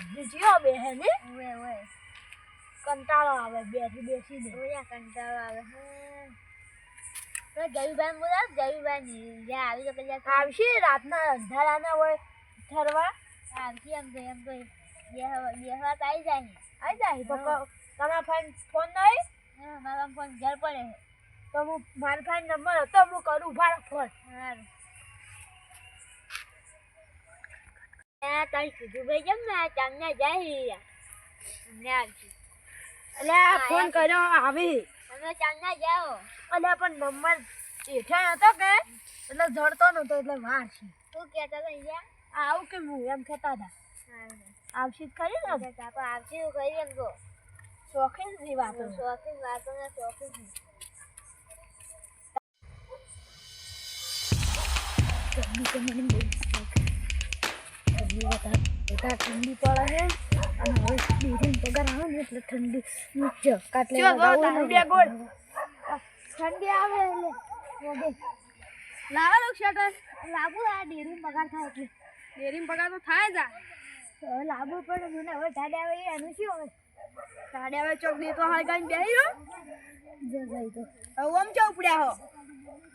રાજ્ય જીઓ બે હે ને ઓય કંટાળો આવે બેસીને ઓય કંટાળો આવે તો જયુભાઈ બોલા જયુભાઈ જ્યાં આવી તો કદાચ આવશે રાતના અંધારાના હોય ઠરવા આવશે એમ તો બેહવા તો આવી જાય તો તમારા ફોન નહીં મારા ફોન ઘર પડે તો હું મારા ફાઈન નંબર હતો હું કરું ઉભા ફોન સારું તારી સીધુભાઈ કેમ ને ચાંદને જાય અમને આવશે એટલે આ ફોન કર્યો આવી અમે ચાંદના જાઓ અને પણ નંબર હેઠળ હતો કે એટલે જડતો નતો એટલે વાર છે શું કહેતા હતા અહીંયા આવું કે હું એમ કહેતા હતા આવશે જ ખરી ને તાપા આવશે એવું કહી એમ તો શોખીન ની વાતો શોખીન વાતો ને શોખીન ઠંડી પડે છે અને હવે ડેરીનો પગાર આવે ને એટલે ઠંડી ઠંડી આવે એટલે લાવવાનું શટર લાવુ આ ડેરીનો પગાર થાય એટલે ડેરીનો પગાર તો થાય જ હવે લાવવું પડે મને હવે ટાડે આવે એનું શું હવે ટાડે આવે ચોક દેતો હાલ કાંઈ બેહી રહ્યો જો જઈ તો હવે આમ ચો ઉપડ્યા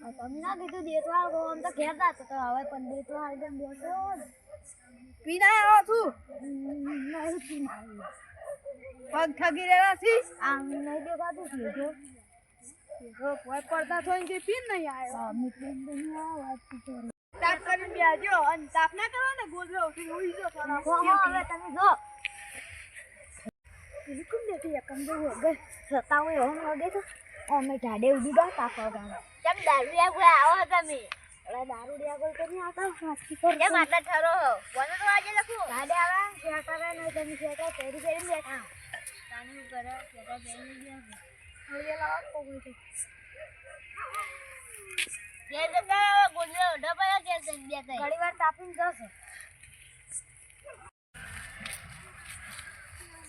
હો તમે ના કીધું દેતો હાલ આમ તો કહેતા તો હવે પણ દેતો હાલ કેમ બેસો પીના આવો તું નહીં પીના પગ થગી રહ્યા છી આમ નહીં દેખાતું છે જો કોઈ પડતા થોઈ કે પીન નહીં આવ્યો હા મીટિંગ નહીં વાત કરો તાપ કરીને બેજો અને તાપ ના કરો ને ગોદરો ઉઠી ઉઈ જો થોડા હવે તમે જો બિલકુલ દેખી એકમ જો ગઈ સતાવે હોમ લગે તો અમે ઢાડે ઉડી ગયો તાપ વગાડો કેમ દારૂડિયા કોઈ આવો તમે અરે દારૂડિયા કોઈ કરી આવતા વાતચીત કરો કેમ આટલા ઠરો હો કોને તો આજે લખું ઢાડે આવે શેટા કરે નહીં તમે શેટા પહેરી પહેરી બેઠા તાનું કરે શેટા પહેરી ગયા હવે લાવ કોઈ છે જે જતા ગોદરો ઓઢો પડ્યો કે બે કઈ ઘણી વાર તાપીને જશે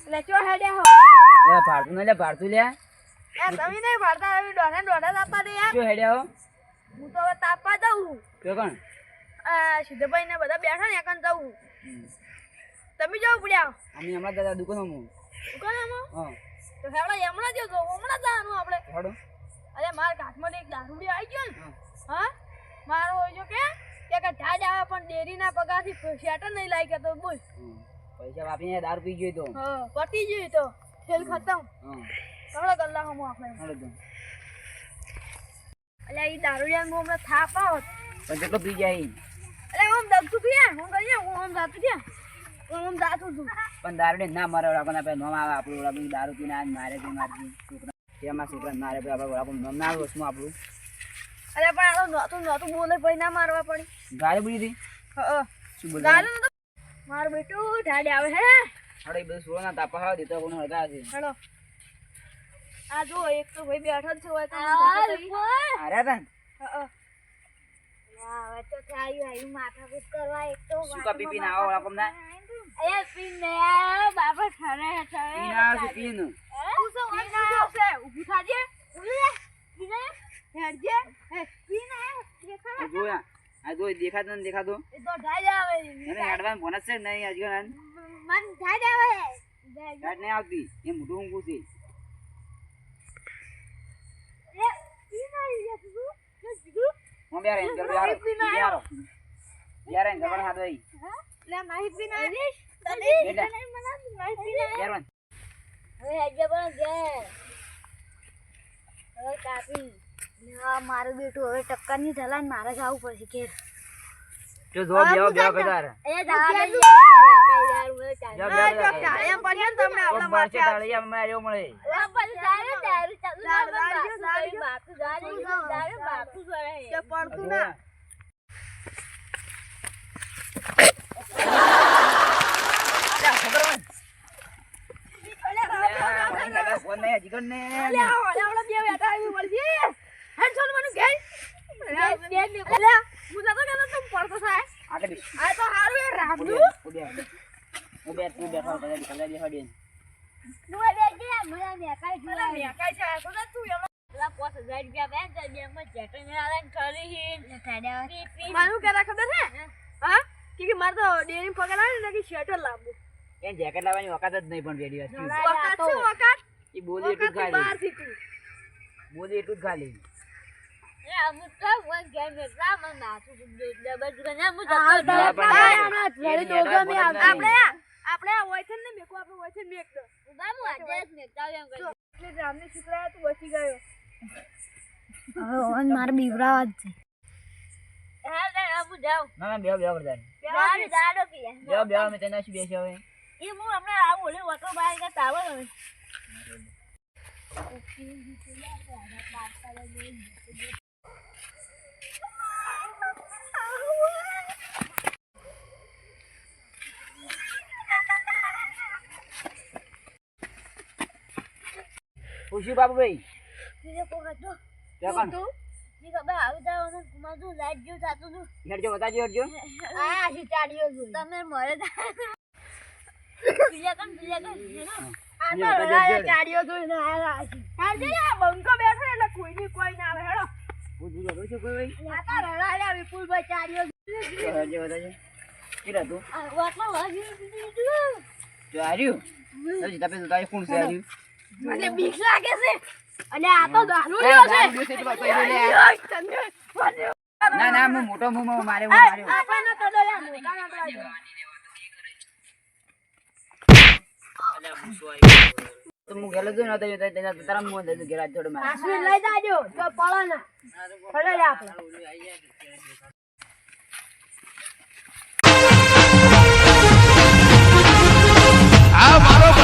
લે ચો હેડે હો એ ભારતું ને લે ભારતું લે એ તમે નહીં ભરતા હવે દોઢા તાપવા દે યાર શું હેડ્યા હો હું તો હવે તાપવા જાઉં કે કોણ સિદ્ધભાઈ ને બધા બેઠા ને એકન જાઉં તમે જાવ પડ્યા અમે હમણાં દાદા દુકાનમાં દુકાનમાં હા તો હેડો હમણાં જ જો હમણાં જવાનું આપણે હેડો અરે મારા કાચમાં એક દારૂડી આવી ગયો ને હા મારો હોય જો કે ઢાજ આવે પણ ડેરીના પગારથી શેટર નહીં લાગી કે તો બોલ પૈસા વાપરીને દારૂ પી ગયો તો હા પતી ગયું તો ખેલ ખતમ હા થોડો કલાક હમો આપણે હેડો તો એટલે એ દારૂડિયાને હું હમણાં થાપ આવો પણ કેટલો પી જાય એટલે આમ દગતું પીએ હું કરીએ હું આમ જાતું ક્યાં હું આમ જાતું છું પણ દારૂ ના મારે આપણને આપણે નોમ આવે આપણું આપણું દારૂ પીને આજ મારે છે મારી છોકરા તેમાં છોકરા મારે આપણે આપણું નોમ ના આવે વસ્તુ આપણું અરે પણ આ નહોતું બોલે ભાઈ ના મારવા પડી ગાડી બોલી હતી શું બોલ ગાલું તો મારું બેટું ઢાડે આવે હે હડે બધું સોળો ના તાપા ખાવા દેતો કોને હળગા છે હેડો આ જો એક તો ભાઈ બેઠો જ છે હોય તો અરે તન હવે તો આવ્યું માથાકૂટ કરવા એક તો શું કા પી પીને આવો આપણને એ પીને આવ્યો બાપા ઠરે પીને આવે છે પીને ઊભું થાજે પીને હેડજે પીને જોયા આ જોઈ દેખાતો ને દેખાતો એ તો ઢાડે આવે એને હેડવાનું ફોન જ છે નહીં આજકાલ મન ઠાડે આવે ગાડ નહીં આવતી એ મોટું ઊંઘું છે એ પીને આવી તું હું બે રેન કર યાર યાર યાર એન ગબણ હાથ ભાઈ લે નહીં પીને બેટા યાર હવે હેજે પણ ઘેર હવે કાપી ના મારું બેટું હવે ટક્કર ની ચલાય ને મારે જવું પડશે ઘેર જો જો બેવ કદાર એ દાદા જો એમ પડ્યા ને તમને આપણા મારશે તાળિયા માર્યો મળે પડતું ના ફોન નહીં હજી કર ને મારું કેતા ખબર હે હા કે મારે તો ડેરી પગાર આવે ને કે શેટર લાવવું એ જેકેટ લાવવાની વખત જ નહીં પણ વેડી હતી વખત છે વખત એ બોલી એટલું જ વખત ખાલી બહાર થી બોલી એટલું જ ખાલી એ અમુક તો વન ગેમ એટલા મને નાખું ડબલ જુગન હું આપણે આ હોય છે ને મેકો આપણે હોય છે મેક દો ઉભા હું આજે જ મેકતા એમ કરી એટલે રામની શુક્લા તું બચી ગયો હવે ઓન માર બીવરાવા જ છે હે લે હું જાઉં ના ના બેહો બેહો કરતા જાડો જાડો કે બેહો બેહો મેં તને શું બેસ્યો હવે એ હું હમણાં આ ઓલે વટો બહાર કે તાવો પૂછ્યું બાબુભાઈ બીજો કોક હતો ત્યાં કોણ ની ખબર આવી જાવ ને કુમાર લાઈટ જો થાતું તું હેડજો બતાજો હેડજો આ ચાડીઓ જોઈ તમે મરે બીજા કન આ તો રડાયા ચાડીઓ જોઈને આયા છે આજે આ બંકો બેઠો એટલે કોઈની કોઈ ના આવે હેડો પૂછ્યું તો શું કોઈ આ તો રડાયા વિપુલભાઈ ચાડીઓ હેડજો બતાજો કેટલા તું વાટલા વાગી દીધું જો હાર્યું હજી તપે તો તારી કોણ છે હાર્યું મને બીક લાગે છે અને આ તો દારૂ એ લ્યો છે દારૂ છે તો કોઈ લે ના ના હું મોટો મું મારે હું માર્યો આપણને તો ડોયા મોટા ના ડોયા તો હું ગેલો જો નતો તારા મું દે ગેરા થોડો માર કાશ્મીર લઈ જાજો તો પળો ના ખડે લે આપણે આ મારો